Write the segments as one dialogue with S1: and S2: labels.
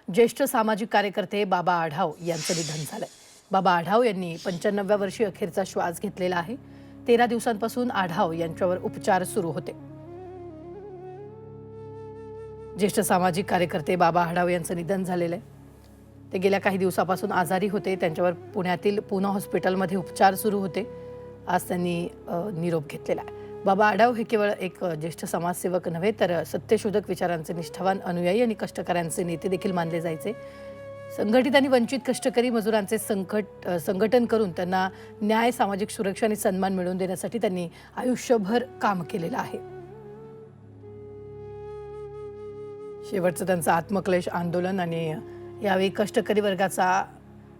S1: ज्येष्ठ सामाजिक कार्यकर्ते बाबा आढाव यांचं निधन झालंय। बाबा आढाव यांनी 95व्या वर्षी अखेरचा श्वास घेतलेला आहे। 13 दिवसांपासून आढाव यांच्यावर उपचार सुरू होते। ज्येष्ठ सामाजिक कार्यकर्ते बाबा आढाव यांचं निधन झालेलं आहे। ते गेल्या काही दिवसापासून आजारी होते। त्यांच्यावर पुण्यातील पूना हॉस्पिटलमध्ये उपचार सुरू होते। आज त्यांनी निरोप घेतलेला आहे। बाबा आढाव हे केवळ एक ज्येष्ठ समाजसेवक नव्हे तर सत्यशोधक विचारांचे निष्ठावान अनुयायी आणि कष्टकऱ्यांचे नेते देखील मानले जायचे। संघटित आणि वंचित कष्टकरी मजुरांचे संघटन करून त्यांना न्याय, सामाजिक सुरक्षा आणि सन्मान मिळवून देण्यासाठी त्यांनी आयुष्यभर काम केलेलं आहे। शेवटचं त्यांचं आत्मक्लेश आंदोलन आणि यावेळी कष्टकरी वर्गाचा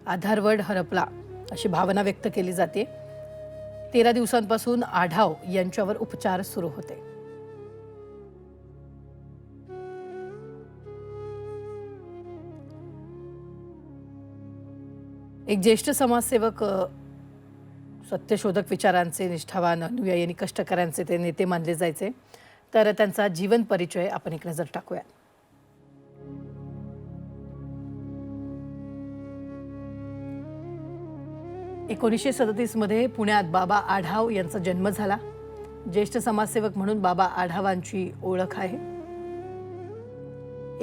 S1: आधारवड हरपला अशी भावना व्यक्त केली जाते। 13 दिवसांपासून आढाव यांच्यावर उपचार सुरू होते। एक ज्येष्ठ समाजसेवक, सत्यशोधक विचारांचे निष्ठावान अनुयायी आणि कष्टकऱ्यांचे ते नेते मानले जायचे। तर त्यांचा जीवन परिचय आपण एक नजर टाकूया। 1937 मध्ये पुण्यात बाबा आढाव यांचा जन्म झाला। ज्येष्ठ समाजसेवक म्हणून बाबा आढावांची ओळख आहे।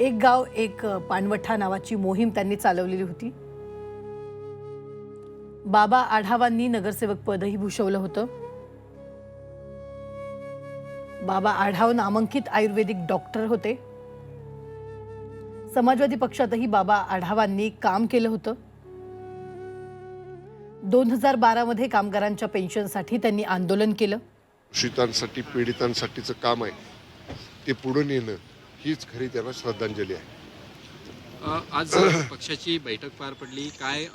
S1: एक गाव एक पाणवठा नावाची मोहीम त्यांनी चालवलेली होती। बाबा आढावांनी नगरसेवक पदही भूषवलं होतं। बाबा आढाव नामांकित आयुर्वेदिक डॉक्टर होते। समाजवादी पक्षातही बाबा आढावांनी काम केलं होतं। 2012 मध्ये कामगारांच्या पेन्शनसाठी त्यांनी आंदोलन केलं।
S2: शोषितांसाठी, पीडितांसाठीचं काम आहे ते पुढे नेणं हीच खरी त्यांना श्रद्धांजली आहे।
S3: आज पक्षाची बैठक पार पडली, काय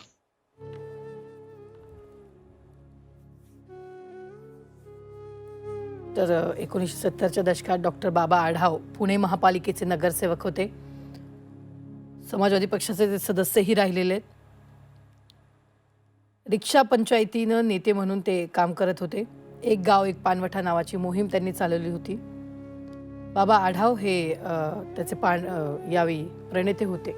S1: तर 1970च्या दशकात डॉक्टर बाबा आढाव पुणे महापालिकेचे नगरसेवक होते। समाजवादी पक्षाचे ते सदस्यही राहिलेले आहेत। रिक्षा पंचायतीनं नेते म्हणून ते काम करत होते। एक गाव एक पाणवठा नावाची मोहीम त्यांनी चालवली होती। बाबा आढाव हे त्याचे यावेळी प्रणेते होते।